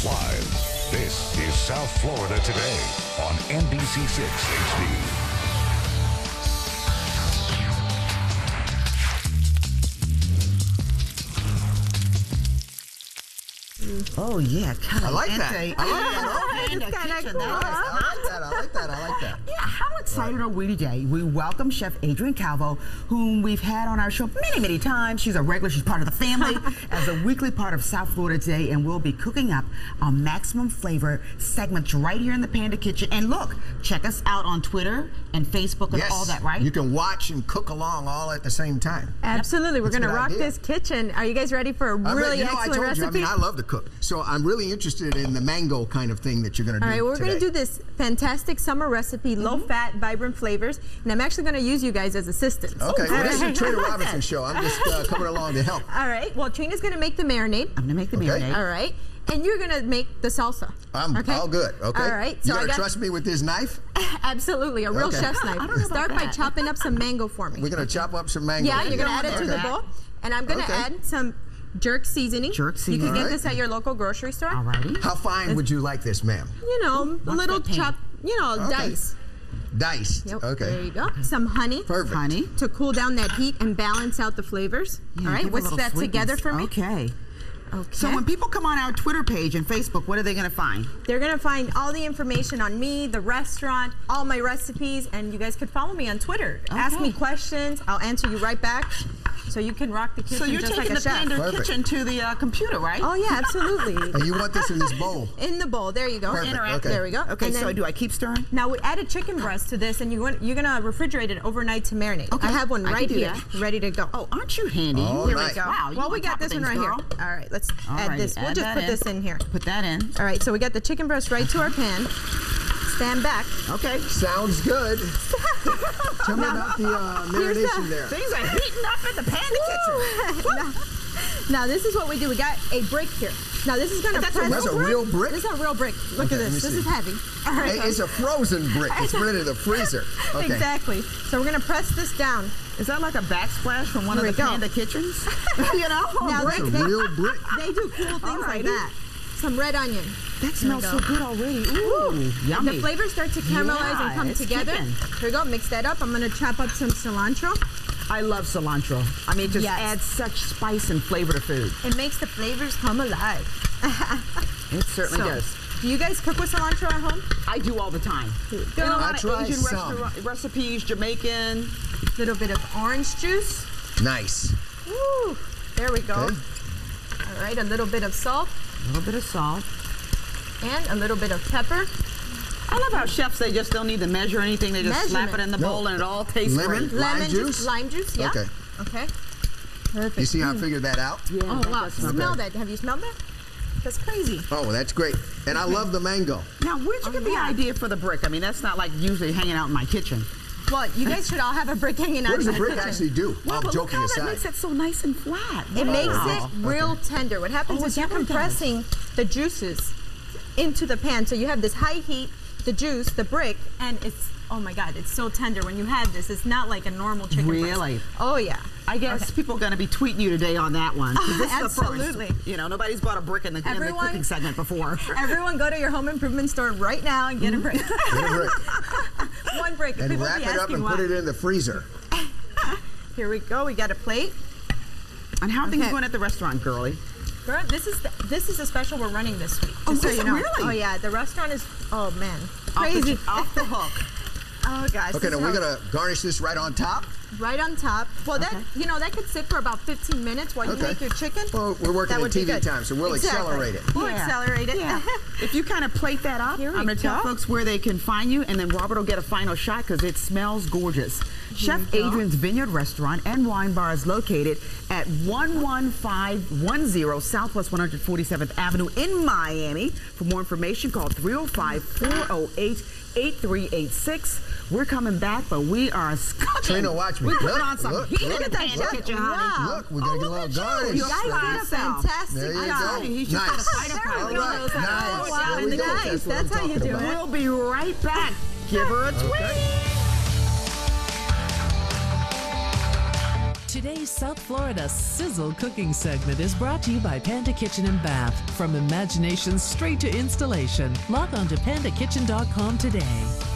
Live. This is South Florida Today on NBC6 HD. Oh yeah, I like that. I like that. Yeah, how excited are we today? We welcome Chef Adrienne Calvo, whom we've had on our show many times. She's a regular. She's part of the family as a weekly part of South Florida Today, and we'll be cooking up our maximum flavor segments right here in the Panda Kitchen. And look, check us out on Twitter and Facebook and all that, right? You can watch and cook along all at the same time. Absolutely. We're going to rock this kitchen. Are you guys ready for a really excellent recipe? I love to cook. So I'm really interested in the mango kind of thing that you're going to do. All right, we're going to do this fantastic summer recipe, low-fat, vibrant flavors, and I'm actually going to use you guys as assistants. Okay, well, this is the Trina Robinson show. I'm just coming along to help. All right, well, Trina's going to make the marinade. I'm going to make the marinade. All right, and you're going to make the salsa. I'm all good, okay? All right. So you're going to trust me with this knife? Absolutely, a real chef's knife. Start by chopping up some mango for me. We're going to chop up some mango. Yeah, you're going to add it to the bowl, and I'm going to add some jerk seasoning. You can get this at your local grocery store. Alrighty. How fine would you like this, ma'am? You know, a little chopped, dice. Dice. Yep. Okay. There you go. Some honey. Perfect. Honey. To cool down that heat and balance out the flavors. Yeah, all right, whisk that together for me. Okay. Okay. So when people come on our Twitter page and Facebook, what are they going to find? They're going to find all the information on me, the restaurant, all my recipes, and you guys could follow me on Twitter. Okay. Ask me questions. I'll answer you right back. So you can rock the kitchen. So you're just taking like the a chef. Panda Kitchen to the computer, right? Oh yeah, absolutely. And you want this in this bowl? In the bowl. There you go. Perfect. Okay. There we go. Okay. And So then, do I keep stirring? now we add a chicken breast to this, and you're gonna refrigerate it overnight to marinate. Okay. I have one right here, ready to go. Oh, aren't you handy? Oh, Here nice. we go. Wow. Well, we got this one right here. All right, let's add this. We'll just put this in here. Put that in. All right, so we got the chicken breast right to our pan. Stand back. Okay. Sounds good. Tell me about the marination there. Things are heating up in the Panda Kitchen. Now this is what we do. We got a brick here. Now this is gonna. That's a real brick. This is a real brick. Look at this. This is heavy. All right. It's a frozen brick. It's ready to the freezer. Okay. Exactly. So we're gonna press this down. Is that like a backsplash from one of the Panda Kitchens? You know? Now That's a real brick. They do cool things like that. Some red onion. That smells so good already. Ooh, yummy. The flavors start to caramelize and come together. Kicking. Here we go. Mix that up. I'm gonna chop up some cilantro. I love cilantro. I mean, it just adds such spice and flavor to food. It makes the flavors come alive. It certainly does. Do you guys cook with cilantro at home? I do all the time. In a lot of Asian recipes, Jamaican. Little bit of orange juice. Nice. Woo. There we go. Okay. All right, a little bit of salt. A little bit of salt. And a little bit of pepper. I love how chefs, they just don't need to measure anything. They just slap it in the bowl and it all tastes great. Lime juice? Lime juice, yeah. Okay. Okay. Perfect. You see how I figured that out? Yeah, oh, wow. Smell that. Have you smelled that? That's crazy. Oh, that's great. And I love the mango. Now, where'd you get the idea for the brick? I mean, that's not like usually hanging out in my kitchen. Well, you guys should all have a brick hanging out in your kitchen. What does a brick actually do? Well, I'm joking aside. That makes it so nice and flat. It makes it real tender. What happens is you're compressing the juices into the pan. So you have this high heat, the juice, the brick, and it's, oh my God, it's so tender when you have this. It's not like a normal chicken breast. Really? Oh, yeah. I guess people are going to be tweeting you today on that one. This Absolutely. Is the first. You know, nobody's bought a brick in the cooking segment before. Everyone go to your home improvement store right now and get a brick. Get a brick. One brick. And wrap it up and put it in the freezer. Here we go. We got a plate. And how are things going at the restaurant, girlie? Girl, this is a special we're running this week. Oh, so you know. Really? Oh yeah, the restaurant is, oh man, crazy. Off the hook. Oh gosh. Okay, now we're gonna garnish this right on top. Right on top. Well, that that could sit for about 15 minutes while you make your chicken. Well, we're working in TV time, so we'll accelerate it. We'll accelerate it. Yeah. If you kind of plate that up, I'm going to tell folks where they can find you, and then Robert will get a final shot because it smells gorgeous. Chef Adrienne's Vineyard Restaurant and Wine Bar is located at 11510 Southwest 147th Avenue in Miami. For more information, call 305-408-8386. We're coming back, but we are cooking. Trina, watch me. We're putting on some heat in the kitchen, honey. Look, we're going to get a little garnish. You guys did a fantastic There you job. go. Nice. All right. Nice. That's how you do it. We'll be right back. Give her a tweet. Today's South Florida Sizzle cooking segment is brought to you by Panda Kitchen and Bath. From imagination straight to installation, log on to pandakitchen.com today.